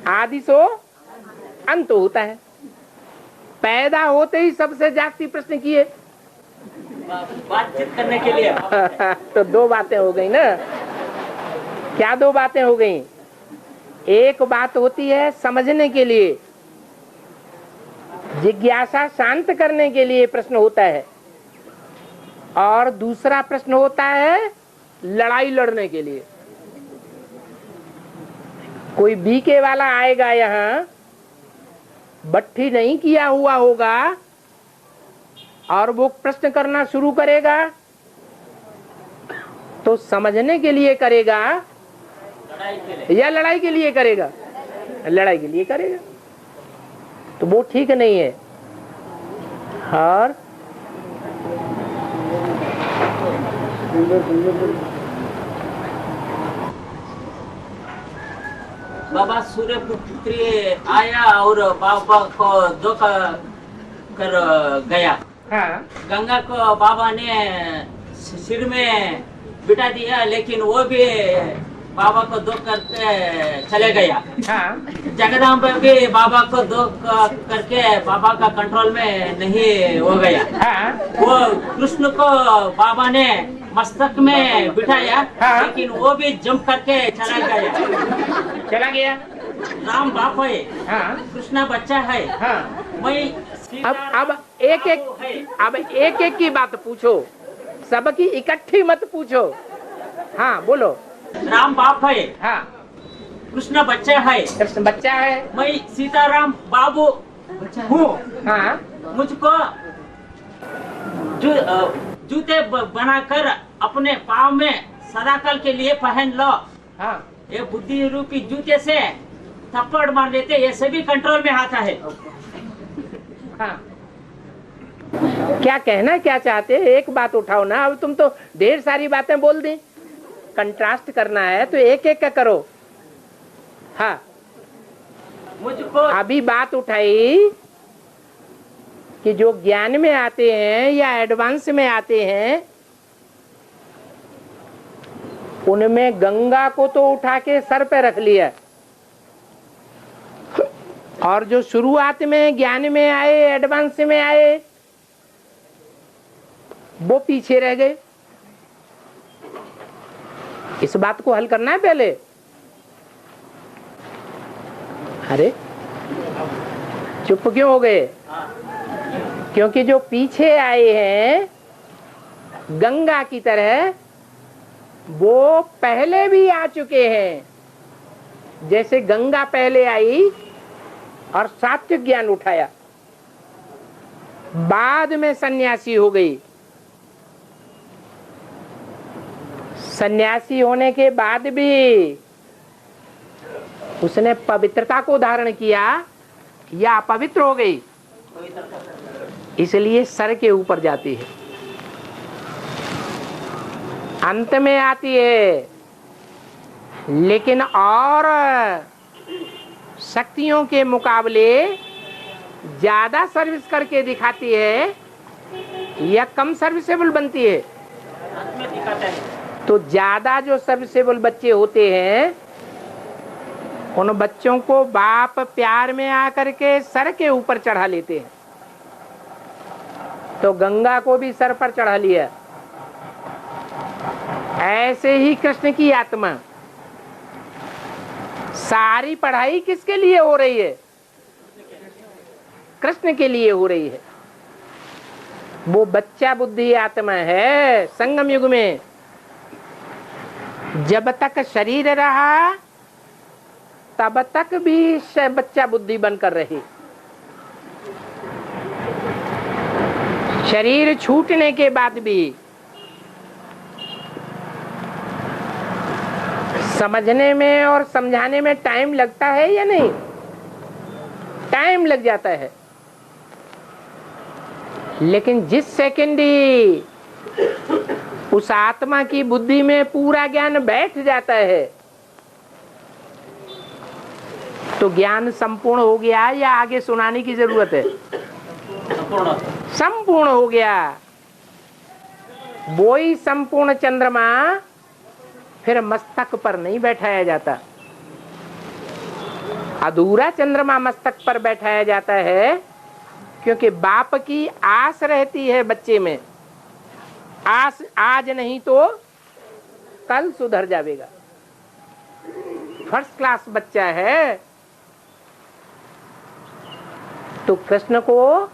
S1: आदि सो अंत होता है। पैदा होते ही सबसे जास्ती प्रश्न किए
S6: बातचीत करने के लिए।
S1: तो दो बातें हो गई ना। क्या दो बातें हो गई? एक बात होती है समझने के लिए, जिज्ञासा शांत करने के लिए प्रश्न होता है, और दूसरा प्रश्न होता है लड़ाई लड़ने के लिए। कोई बीके वाला आएगा यहाँ, भट्टी नहीं किया हुआ होगा और वो प्रश्न करना शुरू करेगा तो समझने के लिए करेगा या लड़ाई के लिए करेगा? लड़ाई के लिए करेगा, तो वो ठीक नहीं है। और
S6: बाबा सूर्यपुत्री आया और बाबा को धोखा कर गया।
S1: हाँ।
S6: गंगा को बाबा ने सिर में बिठा दिया, लेकिन वो भी बाबा को दो करके चले गया।
S1: हाँ।
S6: जगदम्बा भी बाबा को दो करके बाबा का कंट्रोल में नहीं हो गया।
S1: हाँ।
S6: वो कृष्ण को बाबा ने मस्तक में बिठाया। हाँ। लेकिन वो भी जंप करके चला गया। राम बाप है। हाँ। कृष्णा बच्चा है। हाँ। मैं
S1: अब एक एक की बात पूछो। सबकी इकट्ठी मत पूछो। हाँ बोलो।
S6: राम बाप है,
S1: हाँ
S6: कृष्ण बच्चा है,
S1: कृष्ण बच्चा है,
S6: मैं सीताराम बाबू हूँ।
S1: हाँ
S6: मुझको जूते बनाकर अपने पाँव में सदाकाल के लिए पहन लो।
S1: हाँ
S6: ये बुद्धि रूपी जूते से थप्पड़ मार लेते, ये सभी कंट्रोल में आता है।
S1: हाँ क्या कहना क्या चाहते हैं, एक बात उठाओ ना। अब तुम तो ढेर सारी बातें बोल दी, कंट्रास्ट करना है तो एक एक का करो। हाँ
S6: मुझको
S1: अभी बात उठाई कि जो ज्ञान में आते हैं या एडवांस में आते हैं, उनमें गंगा को तो उठा के सर पे रख लिया, और जो शुरुआत में ज्ञान में आए, एडवांस में आए, वो पीछे रह गए। इस बात को हल करना है पहले। अरे चुप क्यों हो गए? क्योंकि जो पीछे आए हैं गंगा की तरह, वो पहले भी आ चुके हैं। जैसे गंगा पहले आई और सात्विक ज्ञान उठाया, बाद में सन्यासी हो गई। सन्यासी होने के बाद भी उसने पवित्रता को धारण किया या अपवित्र हो गई, इसलिए सर के ऊपर जाती है, अंत में आती है। लेकिन और शक्तियों के मुकाबले ज्यादा सर्विस करके दिखाती है या कम सर्विसेबल बनती है? तो ज्यादा जो सर्विसेबल बच्चे होते हैं, उन बच्चों को बाप प्यार में आकर के सर के ऊपर चढ़ा लेते हैं। तो गंगा को भी सर पर चढ़ा लिया। ऐसे ही कृष्ण की आत्मा, सारी पढ़ाई किसके लिए हो रही है? कृष्ण के लिए हो रही है। वो बच्चा बुद्धि आत्मा है। संगम युग में जब तक शरीर रहा तब तक भी बच्चा बुद्धि बनकर रही। शरीर छूटने के बाद भी समझने में और समझाने में टाइम लगता है या नहीं? टाइम लग जाता है। लेकिन जिस सेकंड ही उस आत्मा की बुद्धि में पूरा ज्ञान बैठ जाता है, तो ज्ञान संपूर्ण हो गया या आगे सुनाने की जरूरत है? संपूर्ण हो गया। वो ही संपूर्ण चंद्रमा फिर मस्तक पर नहीं बैठाया जाता। अधूरा चंद्रमा मस्तक पर बैठाया जाता है, क्योंकि बाप की आस रहती है बच्चे में। आस आज नहीं तो कल सुधर जाएगा। फर्स्ट क्लास बच्चा है। तो कृष्ण को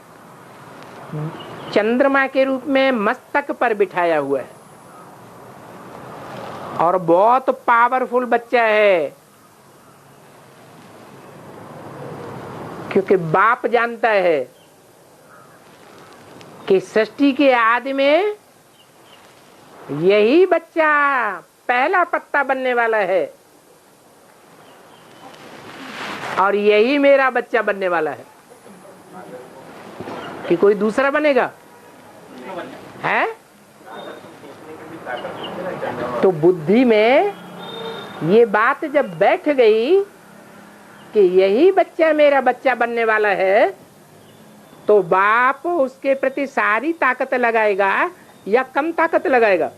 S1: चंद्रमा के रूप में मस्तक पर बिठाया हुआ है, और बहुत पावरफुल बच्चा है, क्योंकि बाप जानता है कि सृष्टि के आदि में यही बच्चा पहला पत्ता बनने वाला है, और यही मेरा बच्चा बनने वाला है। कि कोई दूसरा बनेगा है? तो बुद्धि में ये बात जब बैठ गई कि यही बच्चा मेरा बच्चा बनने वाला है, तो बाप उसके प्रति सारी ताकत लगाएगा या कम ताकत लगाएगा?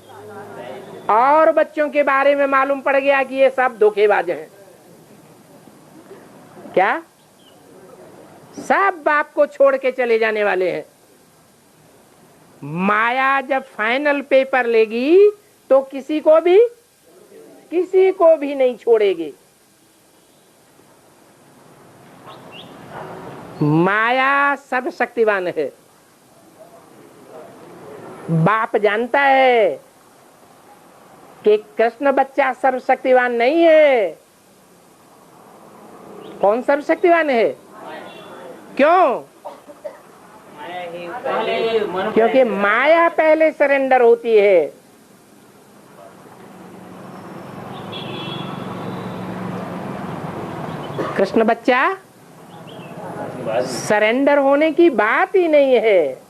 S1: और बच्चों के बारे में मालूम पड़ गया कि ये सब धोखेबाज हैं। क्या सब बाप को छोड़ के चले जाने वाले हैं? माया जब फाइनल पेपर लेगी तो किसी को भी नहीं छोड़ेगी। माया सर्वशक्तिवान है। बाप जानता है कि कृष्ण बच्चा सर्वशक्तिवान नहीं है। कौन सर्वशक्तिवान है? क्यों? क्योंकि माया पहले सरेंडर होती है। कृष्ण बच्चा सरेंडर होने की बात ही नहीं है।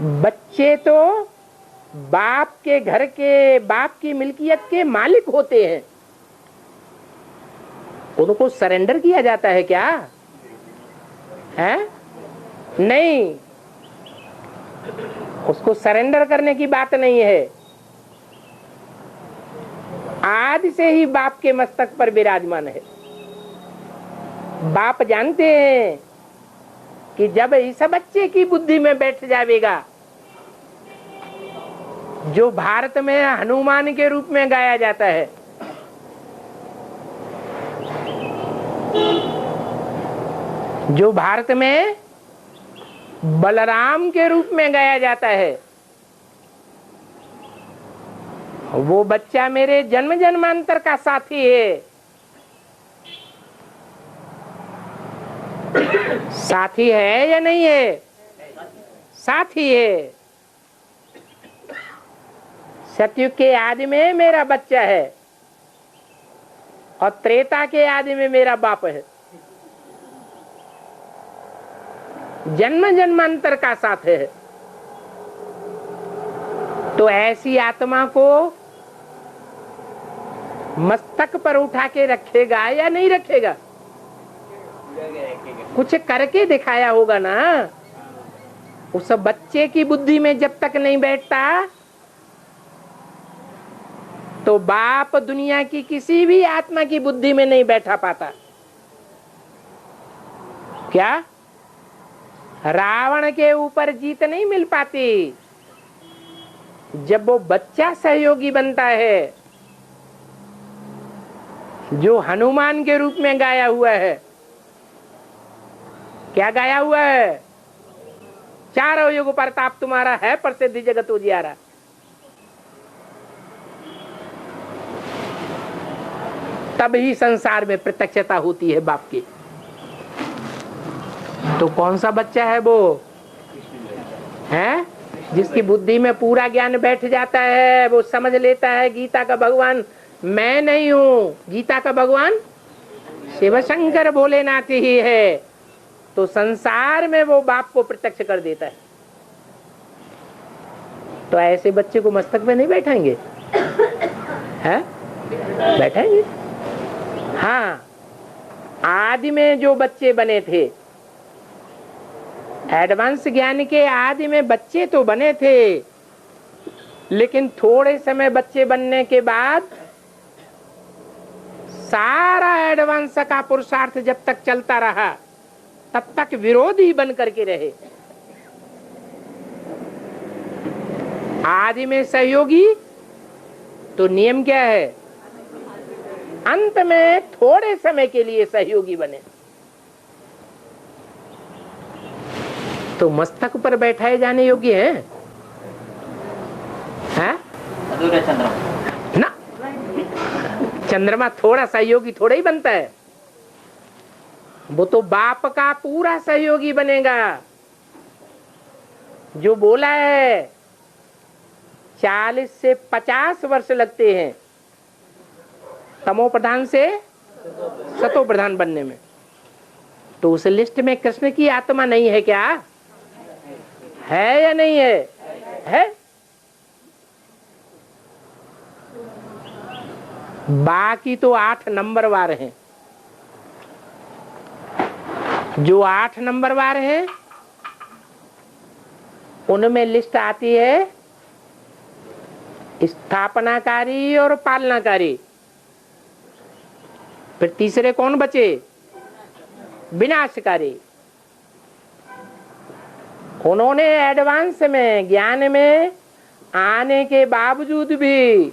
S1: बच्चे तो बाप के घर के, बाप की मिल्कियत के मालिक होते हैं। उनको सरेंडर किया जाता है क्या? है? नहीं, उसको सरेंडर करने की बात नहीं है। आदि से ही बाप के मस्तक पर विराजमान है। बाप जानते हैं कि जब इस बच्चे की बुद्धि में बैठ जाएगा, जो भारत में हनुमान के रूप में गाया जाता है, जो भारत में बलराम के रूप में गाया जाता है, वो बच्चा मेरे जन्म जन्मांतर का साथी है। साथी है या नहीं है? साथी है। सतयुग के आदि में मेरा बच्चा है और त्रेता के आदि में मेरा बाप है। जन्म जन्मांतर का साथ है। तो ऐसी आत्मा को मस्तक पर उठा के रखेगा या नहीं रखेगा? कुछ करके दिखाया होगा ना। उस बच्चे की बुद्धि में जब तक नहीं बैठता, तो बाप दुनिया की किसी भी आत्मा की बुद्धि में नहीं बैठा पाता। क्या रावण के ऊपर जीत नहीं मिल पाती? जब वो बच्चा सहयोगी बनता है, जो हनुमान के रूप में गाया हुआ है। क्या गाया हुआ है? चारों युग प्रताप तुम्हारा है, प्रसिद्धि जगत उजियारा। तभी संसार में प्रत्यक्षता होती है बाप की। तो कौन सा बच्चा है वो? है जिसकी बुद्धि में पूरा ज्ञान बैठ जाता है, वो समझ लेता है गीता का भगवान मैं नहीं हूँ, गीता का भगवान शिव शंकर भोलेनाथ ही है। तो संसार में वो बाप को प्रत्यक्ष कर देता है। तो ऐसे बच्चे को मस्तक में नहीं बैठाएंगे? है? बैठाएंगे। हाँ, आदि में जो बच्चे बने थे, एडवांस ज्ञान के आदि में बच्चे तो बने थे, लेकिन थोड़े समय बच्चे बनने के बाद सारा एडवांस का पुरुषार्थ जब तक चलता रहा, तब तक विरोधी बन करके रहे। आदि में सहयोगी, तो नियम क्या है? अंत में थोड़े समय के लिए सहयोगी बने। तो मस्तक पर बैठाए जाने योग्य है? ना, चंद्रमा थोड़ा सहयोगी थोड़ा ही बनता है। वो तो बाप का पूरा सहयोगी बनेगा। जो बोला है 40 से 50 वर्ष लगते हैं तमो प्रधान से सतो प्रधान बनने में। तो उस लिस्ट में कृष्ण की आत्मा नहीं है क्या? है या नहीं है? है। बाकी तो 8 नंबर वार हैं। जो 8 नंबर वार हैं, उनमें लिस्ट आती है स्थापनाकारी और पालनाकारी। फिर तीसरे कौन बचे? विनाशकारी। उन्होंने एडवांस में ज्ञान में आने के बावजूद भी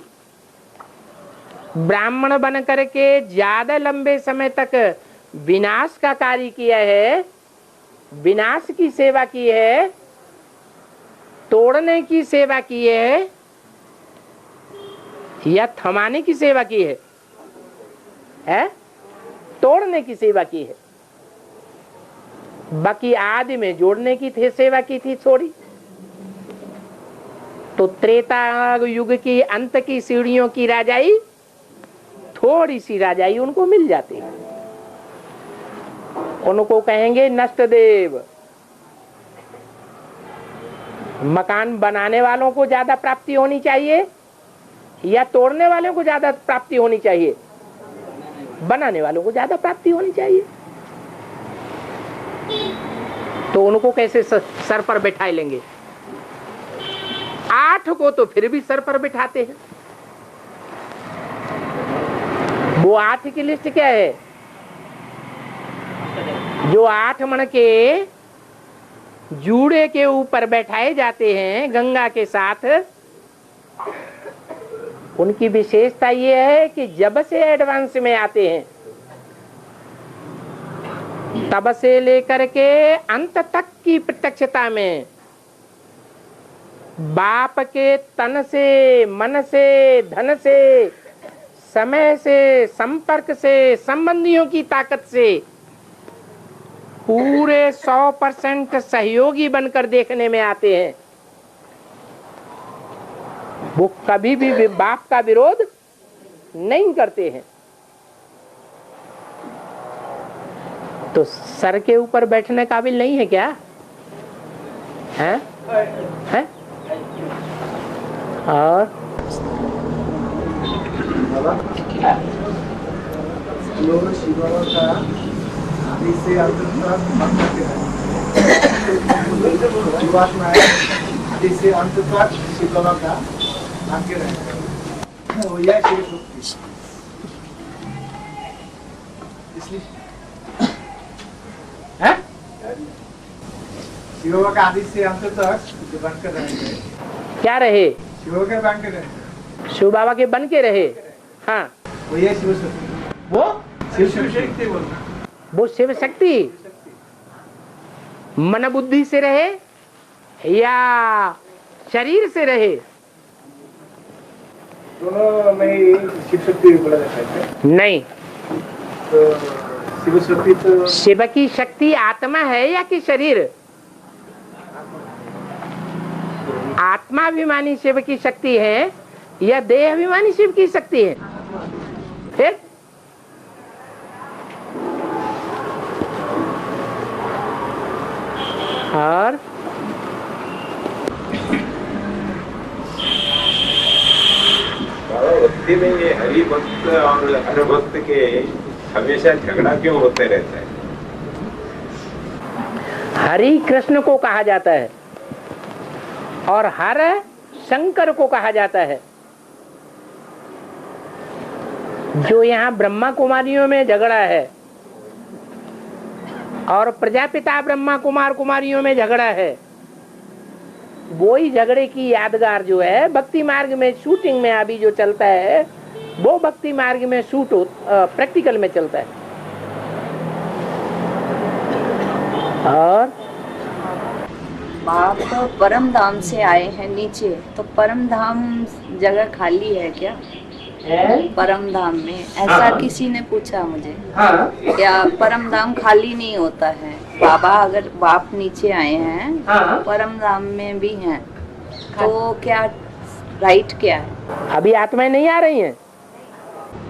S1: ब्राह्मण बन करके ज्यादा लंबे समय तक विनाश का कार्य किया है, विनाश की सेवा की है। तोड़ने की सेवा की है या थमाने की सेवा की है? तोड़ने की सेवा की है। बाकी आदि में जोड़ने की सेवा की थी थोड़ी। तो त्रेता युग की अंत की सीढ़ियों की राजाई, थोड़ी सी राजाई उनको मिल जाती है। उनको कहेंगे नष्ट देव। मकान बनाने वालों को ज्यादा प्राप्ति होनी चाहिए या तोड़ने वालों को ज्यादा प्राप्ति होनी चाहिए? बनाने वालों को ज्यादा प्राप्ति होनी चाहिए। तो उनको कैसे सर पर बैठा लेंगे? 8 को तो फिर भी सर पर बिठाते हैं। वो 8 की लिस्ट क्या है? जो 8 मण के जूड़े के ऊपर बैठाए जाते हैं गंगा के साथ, उनकी विशेषता ये है कि जब से एडवांस में आते हैं तब से लेकर के अंत तक की प्रत्यक्षता में बाप के तन से, मन से, धन से, समय से, संपर्क से, संबंधियों की ताकत से पूरे 100% सहयोगी बनकर देखने में आते हैं। वो कभी भी बाप का विरोध नहीं करते हैं। तो सर के ऊपर बैठने काबिल नहीं है क्या? हैं? और
S2: लोग शिव बाबा का आदि से अंत तक भक्त है। जीवात्मा है, आदि से अंत तक शिव बाबा का भाग्य रहेगा। वो यह शिव शक्ति। इसलिए शिव बाबा का आदि से अंत तक जो बनकर रहेंगे।
S1: क्या रहे?
S2: शिव बाबा के बन के रहे।
S1: शिव बाबा के बन के रहे। हाँ,
S2: वो ये शिव शक्ति। वो शिव शक्ति बोलना।
S1: वो शिव शक्ति मन बुद्धि से रहे या शरीर से रहे?
S2: दोनों में ही शिव शक्ति बोला जाता है।
S1: नहीं,
S2: तो शिव शक्ति तो
S1: शिव की शक्ति आत्मा है या कि शरीर? आत्माभिमानी शिव की शक्ति है या देह अभिमानी शिव की शक्ति है? फिर और
S3: भक्ति में ये हरि भक्त और हर भक्त के हमेशा झगड़ा क्यों होते रहता है?
S1: हरि कृष्ण को कहा जाता है और हर शंकर को कहा जाता है। जो यहाँ ब्रह्मा कुमारियों में झगड़ा है और प्रजापिता ब्रह्मा कुमार कुमारियों में झगड़ा है, वो ही झगड़े की यादगार जो है भक्ति मार्ग में शूटिंग में अभी जो चलता है वो भक्ति मार्ग में शूट प्रैक्टिकल में चलता है। और
S9: बाप तो परम धाम से आए हैं नीचे, तो परम धाम जगह खाली है क्या? परम धाम में ऐसा
S1: हाँ।
S9: किसी ने पूछा मुझे।
S1: हाँ।
S9: क्या परम धाम खाली नहीं होता है? बाबा अगर बाप नीचे आए हैं
S1: हाँ।
S9: परम धाम में भी हैं, तो क्या राइट क्या है?
S1: अभी आत्माएं नहीं आ रही हैं।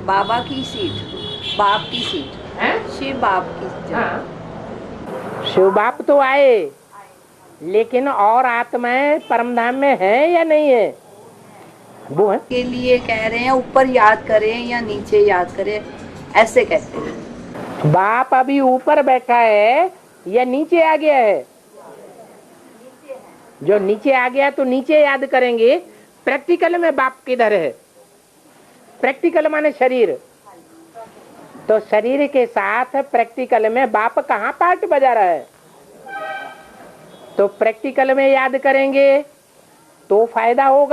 S9: बाबा की सीट, बाप की सीट, शिव बाप की।
S1: शिव बाप तो आए, लेकिन और आत्माएं परमधाम में है या नहीं है? वो है
S9: के लिए कह रहे हैं ऊपर याद करें या नीचे याद करें, ऐसे कहते हैं।
S1: बाप अभी ऊपर बैठा है या नीचे आ गया है? जो नीचे आ गया तो नीचे याद करेंगे। प्रैक्टिकल में बाप किधर है? प्रैक्टिकल माने शरीर, तो शरीर के साथ प्रैक्टिकल में बाप कहाँ पार्ट बजा रहा है? तो प्रैक्टिकल में याद करेंगे तो फायदा होगा।